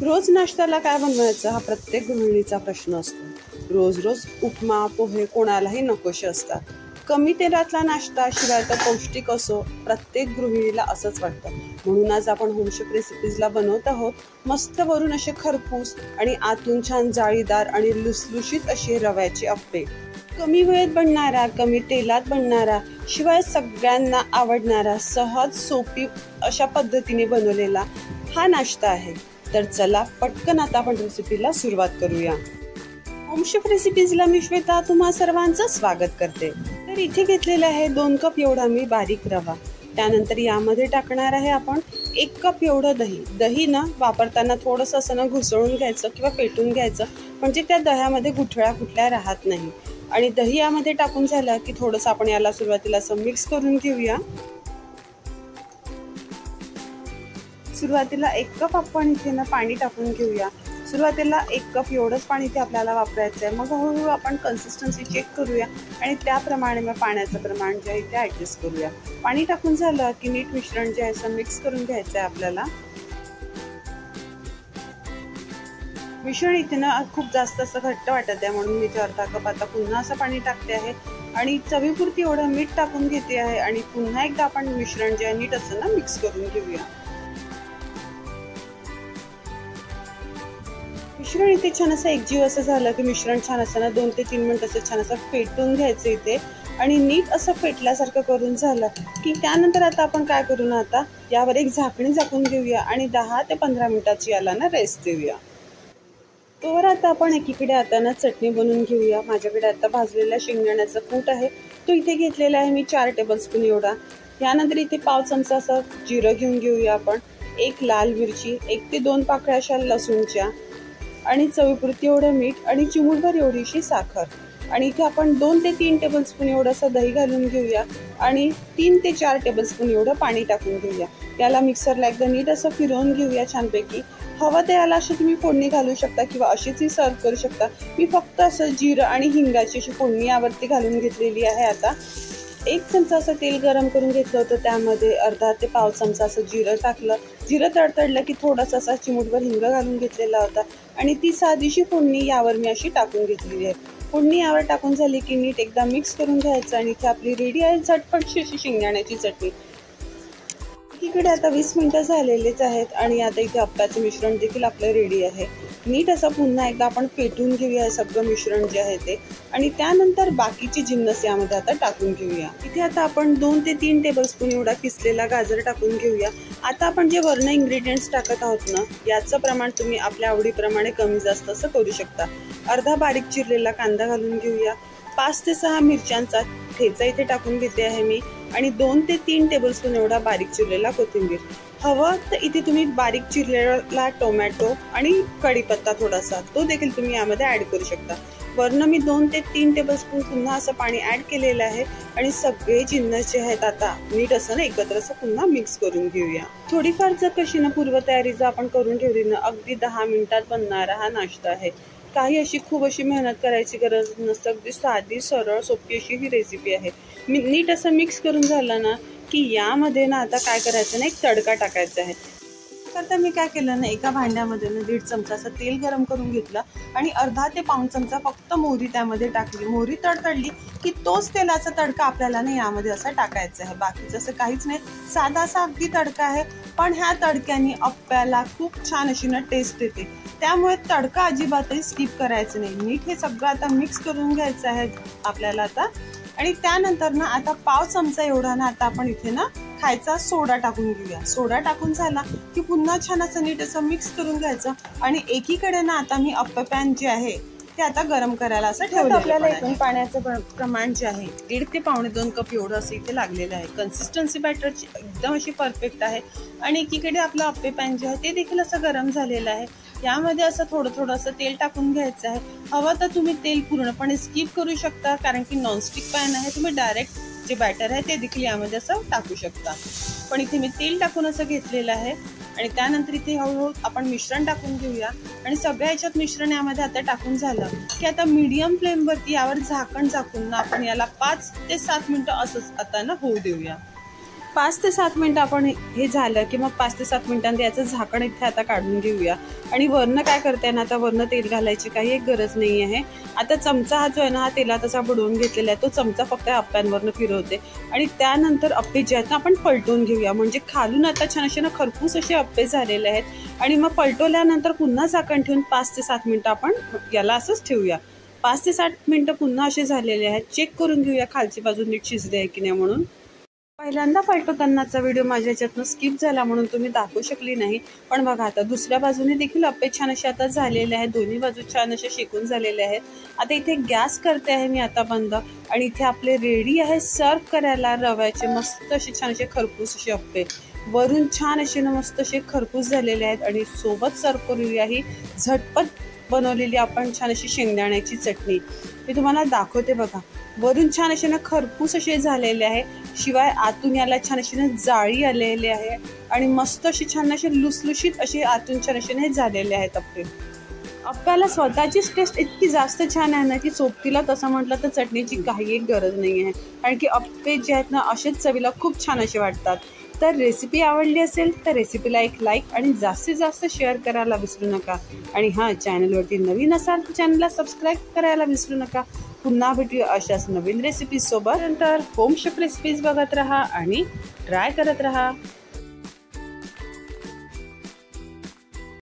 रोज नाश्त्याला काय बनवायचं हा प्रत्येक गृहिणीचा प्रश्न असतो। रोज रोज उपमा पोहे कोणालाही नकोशे असतात। कमी तेलातला नाश्ता शिवाय तर पौष्टिक असो, प्रत्येक गृहिणीला असंच वाटतं। म्हणून आज आपण होमशेफ रेसिपीजला बनवत आहोत मस्त वरून असे खरपूस आणि आतून छान जाळीदार आणि लुसलुशीत असे रव्याचे अप्पे। कमी वेळेत बनणारा, कमी तेलात बनणारा, शिवाय सगळ्यांना आवडणारा, सहज सोपी अशा पद्धतीने बनवलेला हा नाश्ता आहे। तर चला पटकन आता आपण रेसिपीला सुरुवात करूया। होमशेफ रेसिपीजला मी श्वेता तुम्हा सर्वांचं स्वागत करते। तर इथे घेतलेला आहे 2 कप एवढा मी बारीक रवा। त्यानंतर यामध्ये टाकणार आहे आपण 1 कप एवढं दही। दही ना वापरताना थोडंसं असं ना घुसळून घ्यायचं किंवा फेटून घ्यायचं, म्हणजे त्या दह्यामध्ये गुठळ्या कुठल्या राहत नाही। आणि दही यामध्ये टाकून झालं की थोडंसं आपण याला सुरुवातीला असं मिक्स करून घेऊया। सुरुवातीला 1 कप आपण इथे ना पाणी टाकून घेऊया। सुरुवातीला 1 कप एवढंच पाणी इथे आपल्याला वापरायचं आहे। मग हळूहळू आपण कन्सिस्टन्सी चेक करूया आणि त्याप्रमाणे मग पाण्याचं प्रमाण जे आहे ते ॲडजस्ट करूया। पाणी टाकून झालं की नीट मिश्रण जे आहे असं मिक्स करून घ्यायचं आहे आपल्याला। मिश्रण इथे ना खूप जास्त असं घट्ट वाटत आहे, म्हणून मी इथे अर्धा कप आता पुन्हा असं पाणी टाकते आहे आणि चवीपुरती एवढं मीठ टाकून घेते आहे आणि पुन्हा एकदा आपण मिश्रण जे आहे नीट असं ना मिक्स करून घेऊया। मिश्रण इथे छान असं एकजीव असं झालं की मिश्रण छान असं ना 2 ते 3 मिनिट असं छान असं फेटून घ्यायचं इथे आणि नीट असं फेटल्यासारखं करून झालं की त्यानंतर आता आपण काय करू ना, आता यावर एक झाकणी झाकून घेऊया आणि 10 ते 15 मिनिटाची याला ना रेस्ट देऊया। तोवर आता आपण एकीकडे आता ना चटणी बनवून घेऊया। माझ्याकडे आता भाजलेला शेंगदाण्याचा कूट आहे, तो इथे घेतलेला आहे मी 4 टेबलस्पून एवढा। यानंतर इथे पाव चमचा असं जिरं घेऊन घेऊया आपण, 1 लाल मिरची, 1 ते 2 पाकळ्या अशा लसूणच्या आणि चवीपुरती एवढं मीठ आणि चिमूटभर एवढीशी साखर। आणि इथे आपण 2 ते 3 टेबलस्पून एवढंसं दही घालून घेऊया आणि 3 ते 4 टेबलस्पून एवढं पाणी टाकून घेऊया। याला मिक्सरला एकदा नीट असं फिरवून घेऊया छानपैकी। हवं तर याला अशी तुम्ही फोडणी घालू शकता किंवा अशीच सर्व करू शकता। मी फक्त असं जिरं आणि हिंगाची अशी फोडणी यावरती घालून घेतलेली आहे। आता 1 चमचा असं तेल गरम करून घेतलं होतं, त्यामध्ये अर्धा ते पाव चमचा असं जिरं टाकलं। जिरं तडतडलं की थोडासा असा चिमूटभर हिंग घालून घेतलेला होता आणि ती साधीशी फोडणी यावर मी अशी टाकून घेतलेली आहे। फोडणी यावर टाकून झाली की नीट एकदा मिक्स करून घ्यायचं आणि इथे आपली रेडी आहे झटपटशी अशी शेंगदाण्याची चटणी। इकडे आता 20 मिनिटं झालेलेच आहेत आणि आता इथे अप्प्याचं मिश्रण देखील आपलं रेडी आहे। नीट असं पुन्हा एकदा आपण फेटून घेऊया सगळं मिश्रण जे आहे ते आणि त्यानंतर बाकीची जिन्नस यामध्ये आता टाकून घेऊया। इथे आता आपण 2 ते 3 टेबलस्पून एवढा किसलेला गाजर टाकून घेऊया। आता आपण जे वर्ण इन्ग्रेडियंट्स टाकत आहोत ना, याचं प्रमाण तुम्ही आपल्या आवडीप्रमाणे कमी जास्त असं करू शकता। अर्धा बारीक चिरलेला कांदा घालून घेऊया, 5 ते 6 मिरच्यांचा ठेचा इथे टाकून घेते आहे मी आणि 2 ते 3 टेबलस्पून एवढा बारीक चिरलेला कोथिंबीर। हवं तर इथे तुम्ही बारीक चिरलेला टोमॅटो आणि कढीपत्ता थोडासा तो देखील तुम्ही यामध्ये ऍड करू शकता। वरनं मी 2 ते 3 टेबलस्पून पुन्हा असं पाणी ऍड केलेलं आहे आणि सगळे जिन्नस जे आहेत आता नीट असं ना एकत्र असं पुन्हा मिक्स करून घेऊया। थोडीफार जर कशी ना पूर्वतयारी जर आपण करून ठेवली ना, अगदी 10 मिनिटात बनणारा हा नाश्ता आहे। काही अशी खूप अशी मेहनत करायची गरज नसते, अगदी साधी सरळ सोपी अशी ही रेसिपी आहे। नीट असं मिक्स करून झालं ना की यामध्ये ना आता काय करायचं ना, एक तडका टाकायचा आहे। तर मी काय केलं ना, एका भांड्यामध्ये ना 1.5 चमचा असं तेल गरम करून घेतलं आणि अर्धा ते पाऊण चमचा फक्त मोहरी त्यामध्ये टाकली। मोहरी तडतडली की तोच तेलाचा तडका आपल्याला ना यामध्ये असा टाकायचा आहे। बाकीचं असं काहीच नाही, साधा असा अगदी तडका आहे, पण ह्या तडक्याने अप्प्याला खूप छान अशी ना टेस्ट येते। त्यामुळे तडका अजिबातही स्किप करायचं नाही। नीट हे सगळं आता मिक्स करून घ्यायचं आहे आपल्याला आता आणि त्यानंतर ना आता पाव चमचा एवढा ना आता आपण इथे ना खायचा सोडा टाकून घेऊया। सोडा टाकून झाला की पुन्हा छान असं नीट असं मिक्स करून घ्यायचं आणि एकीकडे ना आता मी अप्पे पॅन जे आहे ते आता गरम करायला असं ठेवलं। आपल्याला एकूण पाण्याचं प्रमाण जे आहे 1.5 ते पावणे 2 कप एवढं असं इथे लागलेलं आहे। कन्सिस्टन्सी बॅटरची एकदम अशी परफेक्ट आहे आणि एकीकडे आपलं अप्पे पॅन जे आहे ते देखील असं गरम झालेलं आहे। यामध्ये असं थोडं असं तेल टाकून घ्यायचं आहे। हवं तर तुम्ही तेल पूर्णपणे स्किप करू शकता, कारण की नॉनस्टिक पॅन आहे, तुम्ही डायरेक्ट जे बॅटर आहे ते देखील यामध्ये असं टाकू शकता। पण इथे मी तेल टाकून असं घेतलेलं आहे आणि त्यानंतर इथे हळूहळू आपण मिश्रण टाकून घेऊया आणि सगळ्या ह्याच्यात मिश्रण यामध्ये आता टाकून झालं की आता मीडियम फ्लेमवरती यावर झाकण झाकून ना आपण याला 5 ते 7 मिनिटं असंच आता ना होऊ देऊया। 5 ते 7 मिनिटं आपण हे झालं की मग 5 ते 7 मिनिटांनी याचं झाकण इथे आता काढून घेऊया. आणि वरनं काय करते ना, आता वरनं तेल घालायची काही एक गरज नाही आहे. आता चमचा हा जो आहे ना, हा तेलात असा बुडवून घेतलेला आहे. तो चमचा फक्त अप्प्यांवरनं फिरवते आणि त्यानंतर अप्पे जे आहेत ना आपण पलटून घेऊया. म्हणजे खालून आता छान असे ना खरपूस असे अप्पे झालेले आहेत. आणि मग पलटवल्यानंतर पुन्हा झाकण ठेवून 5 ते 7 मिनिटं आपण याला असंच ठेवूया. 5 ते 7 मिनिटं पुन्हा असे झालेले आहेत. चेक करून घेऊया खालची बाजू नीट शिजली आहे की नाही म्हणून. पहिल्यांदा पलटवतानाचा व्हिडिओ माझ्या ह्याच्यातनं स्किप झाला म्हणून तुम्ही दाखवू शकली नाही. पण बघा आता दुसऱ्या बाजूने देखील अप्पे छान असे आता झालेले आहेत. दोन्ही बाजू छान असे शेकून झालेले आहेत. आता इथे गॅस करते आहे मी आता बंद. आणि इथे आपले रेडी आहे सर्व करायला रव्याचे मस्त असे छान असे खरपूस असे अप्पे. वरून छान असे ना मस्त असे खरपूस झालेले आहेत. आणि सोबत सर्व करूया ही झटपट बनवलेली आपण छान अशी शेंगदाण्याची चटणी. मी तुम्हाला दाखवते बघा. वरून छान असे ना खरपूस असे झालेले आहे. शिवाय आतून याला छान अशी ना जाळी आलेली आहे. आणि मस्त अशी छान असे लुसलुशीत असे आतून छान असे हे झालेले आहेत अप्पे. अप्प्याला स्वतःचीच टेस्ट इतकी जास्त छान आहे ना की सोबतीला तसं म्हटलं तर चटणीची काही एक गरज नाही आहे. कारण की अप्पे जे आहेत ना असेच चवीला खूप छान असे वाटतात. तर रेसिपी आवडली असेल तर रेसिपीला एक लाईक आणि जास्तीत जास्त शेअर करायला विसरू नका. आणि हां, चॅनलवरती नवीन असाल तर चॅनलला सबस्क्राईब करायला विसरू नका. पुन्हा भेटूया अशाच नवीन रेसिपीज सोबत. नंतर होम शेफ रेसिपीज बघत राहा आणि ट्राय करत राहा.